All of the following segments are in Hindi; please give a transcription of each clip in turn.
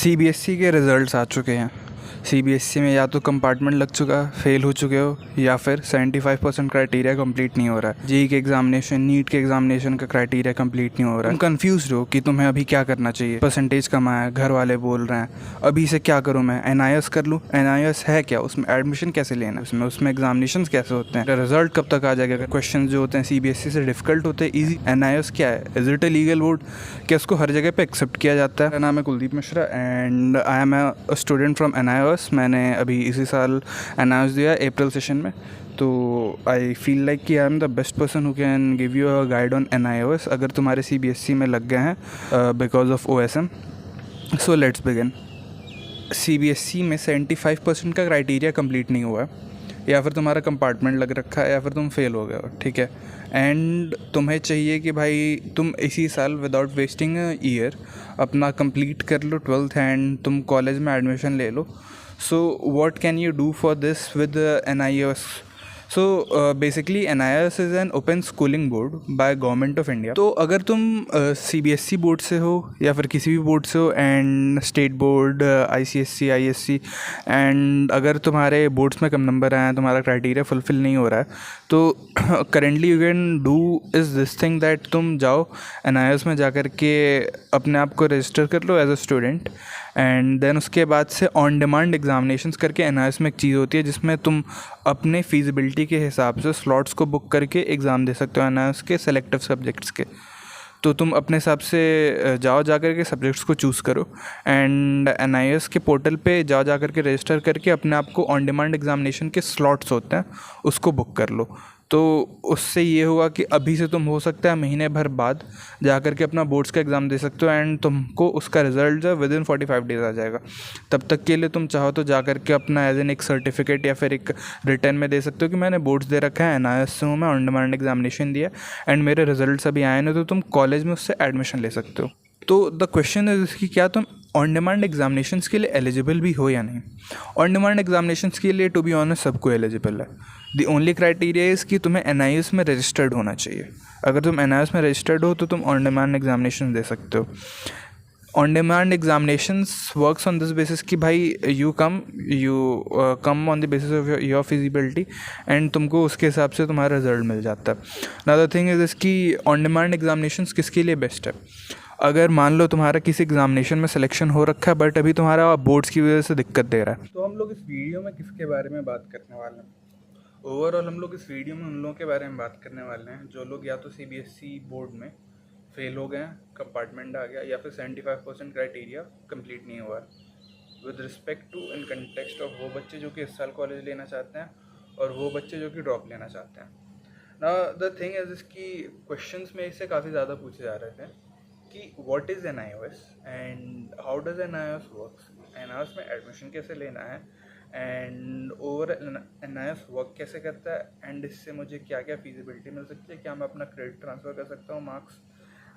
सीबीएसई के रिज़ल्ट्स आ चुके हैं। सीबीएसई में या तो कंपार्टमेंट लग चुका, फेल हो चुके हो, या फिर 75% क्राइटेरिया कंप्लीट नहीं हो रहा है। जेईई के एग्जामिनेशन, नीट के एग्जामिनेशन का क्राइटेरिया कंप्लीट नहीं हो रहा है। तुम कंफ्यूज हो कि तुम्हें अभी क्या करना चाहिए। परसेंटेज कम आया, घर वाले बोल रहे हैं अभी से क्या करूँ मैं, एनआईएस कर लूँ। एनआईएस है क्या, उसमें एडमिशन कैसे लेना है, उसमें एग्जामिनेशन कैसे होते हैं, रिजल्ट कब तक आ जाएगा। क्वेश्चन जो होते हैं सीबीएसई से डिफिकल्ट होते हैं, ईजी। एनआईएस क्या है, is it a legal board, क्या इसको हर जगह पे एक्सेप्ट किया जाता है। मेरा नाम है Kuldeep Mishra and I am a student from NIS. मैंने अभी इसी साल एनआईएस दिया अप्रैल सेशन में, तो आई फील लाइक कि I am the best person who can give you a guide on NIS अगर तुम्हारे सीबीएसई में लग गए हैं because of OSM. So let's begin. CBSE में 75% का क्राइटेरिया कंप्लीट नहीं हुआ है, या फिर तुम्हारा कंपार्टमेंट लग रखा है, या फिर तुम फेल हो गए हो, ठीक है। एंड तुम्हें चाहिए कि भाई तुम इसी साल विदाउट वेस्टिंग ईयर अपना कंप्लीट कर लो 12th एंड तुम कॉलेज में एडमिशन ले लो। So what can you do for this with NIS. So basically NIS is an open schooling board by government of India. तो अगर तुम सीबीएसई बोर्ड से हो या फिर किसी भी बोर्ड से हो, and state board, ICSC, ISC, and अगर तुम्हारे बोर्ड्स में कम नंबर आए हैं, तुम्हारा क्राइटेरिया फुलफिल नहीं हो रहा है, तो currently you can do is this thing that तुम जाओ एनआईएस में जा कर के अपने आप को रजिस्टर कर लो as a student, and then उसके बाद से ऑन डिमांड एग्जामिनेशंस करके एनआईएस में एक चीज़ होती है जिसमें तुम अपने फीजिबिलिटी के हिसाब से स्लॉट्स को बुक करके एग्ज़ाम दे सकते हो एनआईएस के सेलेक्टिव सब्जेक्ट्स के। तो तुम अपने हिसाब से जाओ जा कर के सब्जेक्ट्स को चूज़ करो, एंड एनआईएस के पोर्टल पे जाओ जा कर के रजिस्टर करके अपने आप को ऑन डिमांड एग्जामिनेशन के स्लॉट्स होते हैं उसको बुक कर लो। तो उससे ये हुआ कि अभी से तुम हो सकता है महीने भर बाद जा कर के अपना बोर्ड्स का एग्ज़ाम दे सकते हो, एंड तुमको उसका रिज़ल्ट जो विद इन 45 डेज़ आ जाएगा। तब तक के लिए तुम चाहो तो जा कर के अपना एज एन एक सर्टिफिकेट या फिर एक रिटर्न में दे सकते हो कि मैंने बोर्ड्स दे रखा है, एनआईएस से हूँ, मैं ऑन डिमांड एग्जामिनेशन दिया एंड मेरे रिजल्ट्स अभी आए हैं, तो तुम कॉलेज में उससे एडमिशन ले सकते हो। तो द क्वेश्चन इज कि क्या तुम ऑन डिमांड एग्जामिनेशंस के लिए एलिजिबल भी हो या नहीं। ऑन डिमांड एग्जामिनेशंस के लिए टू बी ऑनेस्ट सबको एलिजिबल है। द ओनली क्राइटेरिया इज़ कि तुम्हें एनआईएस में रजिस्टर्ड होना चाहिए। अगर तुम एनआईएस में रजिस्टर्ड हो तो तुम ऑन डिमांड एग्जामिनेशन दे सकते हो। On demand examinations works on this basis कि भाई you come on the basis of your feasibility, and तुमको उसके हिसाब से तुम्हारा रिजल्ट मिल जाता है। अनदर थिंग इज इसकी ऑन डिमांड एग्जामिनेशंस किसके लिए बेस्ट है। अगर मान लो तुम्हारा किसी एग्जामिनेशन में सिलेक्शन हो रखा है बट अभी तुम्हारा बोर्ड्स की वजह से दिक्कत दे रहा है, तो हम लोग इस वीडियो में किसके बारे में बात करने वाले हैं। ओवरऑल हम लोग इस वीडियो में उन लोगों के बारे में बात करने वाले हैं जो लोग या तो सीबीएसई बोर्ड में फेल हो गए हैं, कंपार्टमेंट आ गया, या फिर 75% क्राइटेरिया कंप्लीट नहीं हुआ है। With respect to in context of वो बच्चे जो कि इस साल कॉलेज लेना चाहते हैं और वो बच्चे जो कि ड्रॉप लेना चाहते हैं। ना द थिंग इज इसकी क्वेश्चंस में इससे काफ़ी ज़्यादा पूछे जा रहे थे कि what is NIOS and how does NIOS works, NIOS में एडमिशन कैसे लेना है, एंड ओवर एनआईओएस वर्क कैसे करता है, एंड इससे मुझे क्या क्या फीजिबिलिटी मिल सकती है, क्या मैं अपना क्रेडिट ट्रांसफ़र कर सकता हूँ मार्क्स,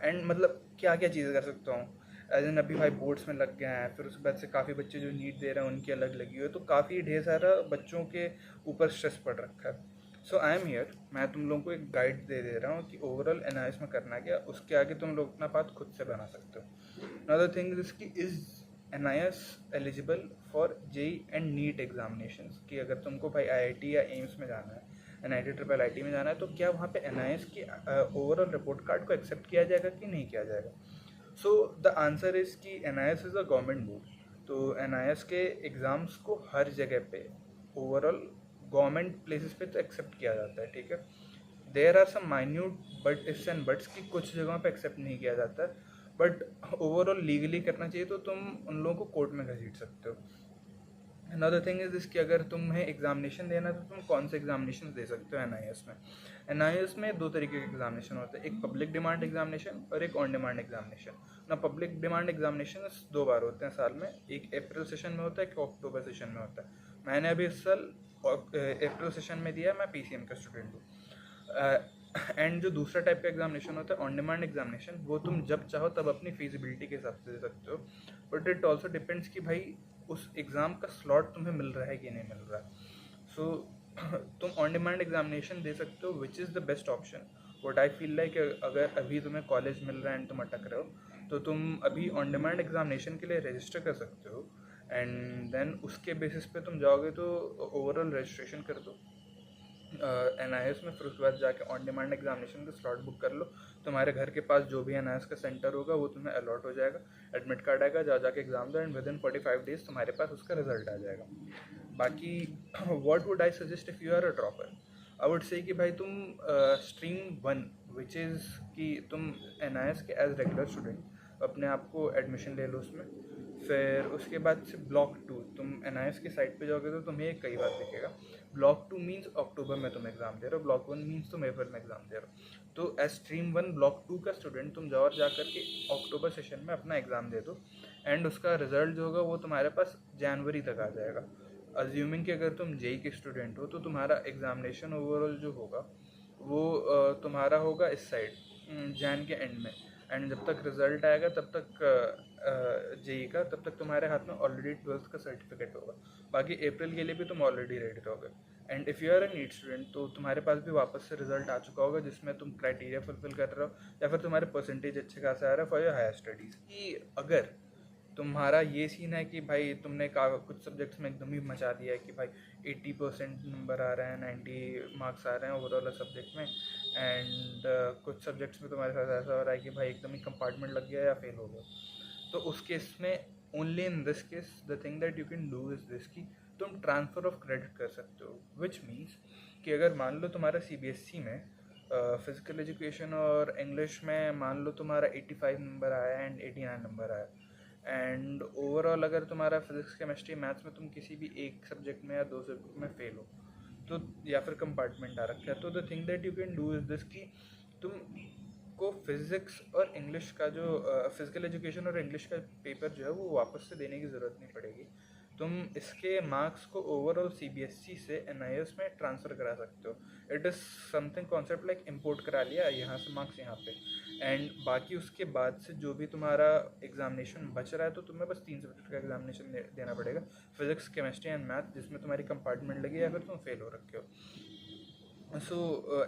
एंड मतलब क्या क्या चीज़ें कर सकता हूँ। एज एन अभी भाई बोर्ड्स में लग गए हैं, फिर उसके बाद से काफ़ी बच्चे जो नीट दे रहे हैं उनकी अलग लगी हुई है, तो काफ़ी ढेर सारा बच्चों के ऊपर स्ट्रेस पड़ रखा है। सो आई एम हियर, मैं तुम लोगों को एक गाइड दे रहा हूँ कि ओवरऑल एनआईएस में करना क्या, उसके आगे तुम लोग अपना पाथ खुद से बना सकते हो। Another thing is NIS eligible for JEE and NEET examinations, कि अगर तुमको भाई आईआईटी या एम्स में जाना है, एनआईटी ट्रिपल आईटी में जाना है, तो क्या वहाँ पे एनआईएस की ओवरऑल रिपोर्ट कार्ड को एक्सेप्ट किया जाएगा कि नहीं किया जाएगा। सो द आंसर इज़ कि NIS is a government board, तो एनआईएस के एग्ज़ाम्स को हर जगह पे ओवरऑल गवर्नमेंट प्लेसेस पे तो एक्सेप्ट किया जाता है, ठीक है। There are some minute but ifs and buts की कुछ जगहों पे एक्सेप्ट नहीं किया जाता है, बट ओवरऑल लीगली करना चाहिए तो तुम उन लोगों को कोर्ट में घसीट सकते हो। अनदर थिंग इज दिस कि अगर तुम्हें एग्जामिनेशन देना है तो तुम कौन से एग्जामिनेशन दे सकते हो एनआईएस में। एनआईएस में दो तरीके के एग्जामिनेशन होते हैं, एक पब्लिक डिमांड एग्जामिनेशन और एक ऑन डिमांड एग्जामिनेशन। ना पब्लिक डिमांड एग्जामिनेशन 2 बार होते हैं साल में, एक अप्रैल सेशन में होता है, एक अक्टूबर सेशन में होता है। मैंने अभी इस साल अप्रैल सेशन में दिया, मैं पीसीएम का स्टूडेंट हूँ। एंड जो दूसरा टाइप का एग्जामिनेशन होता है ऑन डिमांड एग्जामिनेशन, वो तुम जब चाहो तब अपनी फीजिबिलिटी के हिसाब से दे सकते हो, बट इट ऑल्सो डिपेंड्स कि भाई उस एग्ज़ाम का स्लॉट तुम्हें मिल रहा है कि नहीं मिल रहा है। सो तुम ऑन डिमांड एग्जामिनेशन दे सकते हो, which is the best option. What I feel like, अगर अभी तुम्हें कॉलेज मिल रहा है एंड तुम अटक रहे हो, तो तुम अभी ऑन डिमांड एग्जामिनेशन के लिए रजिस्टर कर सकते हो, एंड देन उसके बेसिस पे तुम जाओगे तो ओवरऑल रजिस्ट्रेशन कर दो NIS में, फिर उसके बाद जाके ऑन डिमांड एग्जामिनेशन का स्लॉट बुक कर लो। तुम्हारे घर के पास जो भी NIS का सेंटर होगा वो तुम्हें अलॉट हो जाएगा, एडमिट कार्ड आएगा, जाके एग्जाम दो, एंड विद इन 45 डेज तुम्हारे पास उसका रिजल्ट आ जाएगा। बाकी what would I suggest if you are a dropper, I would say कि भाई तुम स्ट्रीम 1 विच इज़ कि तुम NIS के एज रेगुलर स्टूडेंट अपने आप को एडमिशन ले लो उसमें। फिर उसके बाद से ब्लॉक 2, तुम NIS की साइट पे जाओगे तो तुम्हें कई बार दिखेगा ब्लॉक 2 मीन्स अक्टूबर में तुम एग्ज़ाम दे रहे हो, ब्लॉक 1 मीन्स तुम अप्रैल में एग्ज़ाम दे रहे हो। तो एज स्ट्रीम 1 ब्लॉक 2 का स्टूडेंट तुम जाओ और जा करके अक्टूबर सेशन में अपना एग्ज़ाम दे दो, एंड उसका रिजल्ट जो होगा वो तुम्हारे पास जनवरी तक आ जाएगा। अज्यूमिंग कि अगर तुम JEE के स्टूडेंट हो तो तुम्हारा एग्ज़ामिनेशन ओवरऑल जो होगा वो तुम्हारा होगा इस साइड जैन के एंड में, एंड जब तक रिज़ल्ट आएगा तब तक JEE का, तब तक तुम्हारे हाथ में ऑलरेडी 12th का सर्टिफिकेट होगा। बाकी अप्रैल के लिए भी तुम ऑलरेडी रेडी रहोगे। And if you are a NEET student तो तुम्हारे पास भी वापस से रिजल्ट आ चुका होगा जिसमें तुम क्राइटेरिया फुलफिल कर रहे हो या फिर तुम्हारे परसेंटेज अच्छे खासा आ रहा है फॉर योर हायर स्टडीज़। कि अगर तुम्हारा ये सीन है कि भाई तुमने कुछ सब्जेक्ट्स में एकदम ही मचा दिया है कि भाई 80% नंबर आ रहे हैं, 90 मार्क्स आ रहे हैं ओवरऑल सब्जेक्ट में, एंड कुछ सब्जेक्ट्स में तुम्हारे साथ ऐसा हो रहा है कि भाई एकदम ही कंपार्टमेंट लग गया या फेल हो गया, तो उस केस में only in this case the thing that you can do is this कि तुम ट्रांसफ़र ऑफ क्रेडिट कर सकते हो, विच मीन्स कि अगर मान लो तुम्हारा CBSE में फिज़िकल एजुकेशन और इंग्लिश में मान लो तुम्हारा 85 नंबर आया एंड 89 नंबर आया, एंड ओवरऑल अगर तुम्हारा फिजिक्स केमिस्ट्री मैथ्स में तुम किसी भी एक सब्जेक्ट में या 2 सब्जेक्ट में फेल हो तो या फिर कंपार्टमेंट आ रखा है, तो the thing that you can do is this कि तुम को फिज़िक्स और इंग्लिश का जो फिज़िकल एजुकेशन और इंग्लिश का पेपर जो है वो वापस से देने की ज़रूरत नहीं पड़ेगी। तुम इसके मार्क्स को ओवरऑल CBSE से NIS में ट्रांसफ़र करा सकते हो। It is something concept like import करा लिया यहाँ से मार्क्स यहाँ पे, एंड बाकी उसके बाद से जो भी तुम्हारा एग्जामिनेशन बच रहा है तो तुम्हें बस 3 सब्जेक्ट का एग्जामिनेशन देना पड़ेगा, फिज़िक्स केमिस्ट्री एंड मैथ, जिसमें तुम्हारी कंपार्टमेंट लगी या फिर तुम फेल हो रखे हो। सो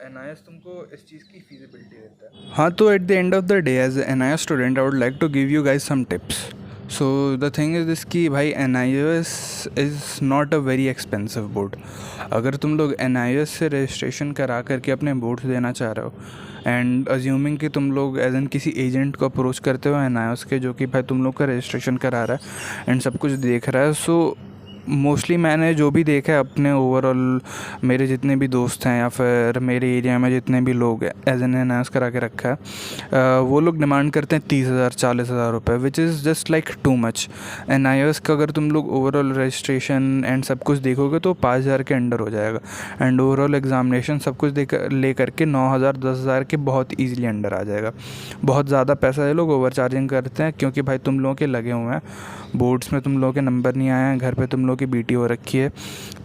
NIS तुमको इस चीज़ की फीजिबिलिटी देता है। हाँ, तो at the end of the day as NIS student I would like to give you guys some tips. So the thing is this कि भाई NIS is not a very expensive board. अगर तुम लोग NIS से रजिस्ट्रेशन करा करके अपने बोर्ड्स देना चाह रहे हो, एंड अज्यूमिंग कि तुम लोग एज एन किसी एजेंट को अप्रोच करते हो NIS के, जो कि भाई तुम लोग का रजिस्ट्रेशन करा रहा है एंड सब कुछ देख रहा है, सो मोस्टली मैंने जो भी देखा है अपने ओवरऑल मेरे जितने भी दोस्त हैं या फिर मेरे एरिया में जितने भी लोग एज एन NIS करा के रखा है, वो लोग डिमांड करते हैं 30,000 40,000 रुपये, which is just like too much. NIS का अगर तुम लोग ओवरऑल रजिस्ट्रेशन एंड सब कुछ देखोगे तो 5,000 के अंडर हो जाएगा, एंड ओवरऑल एग्जामिनेशन सब कुछ ले करके 9,000 10,000 के बहुत ईजिली अंडर आ जाएगा। बहुत ज़्यादा पैसा ये लोग ओवर चार्जिंग करते हैं, क्योंकि भाई तुम लोगों के लगे हुए हैं बोर्ड्स में, तुम लोगों के नंबर नहीं आए हैं, घर पे तुम लोगों की BT हो रखी है,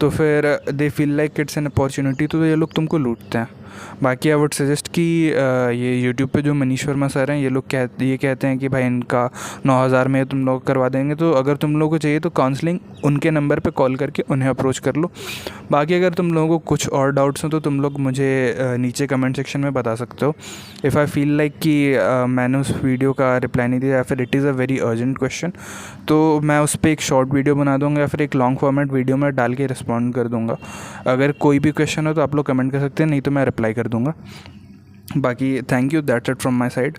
तो फिर they feel like it's an opportunity, तो ये लोग तुमको लूटते हैं। बाकी आई वुड सजेस्ट कि ये यूट्यूब पे जो मनीष वर्मा सर हैं, ये लोग कहते हैं कि भाई इनका 9,000 में तुम लोग करवा देंगे, तो अगर तुम लोगों को चाहिए तो काउंसलिंग उनके नंबर पे कॉल करके उन्हें अप्रोच कर लो। बाकी अगर तुम लोगों को कुछ और डाउट्स हो तो तुम लोग मुझे नीचे कमेंट सेक्शन में बता सकते हो। इफ़ आई फील लाइक कि मैंने उस वीडियो का रिप्लाई नहीं दिया या फिर it is a very urgent question, तो मैं उस पर एक शॉर्ट वीडियो बना दूँगा या फिर एक लॉन्ग फॉर्मेट वीडियो में डाल के रिस्पॉन्ड कर दूँगा। अगर कोई भी क्वेश्चन हो तो आप लोग कमेंट कर सकते हैं, नहीं तो मैं रिप्लाई कर दूँगा। बाकी thank you, that's it from my side.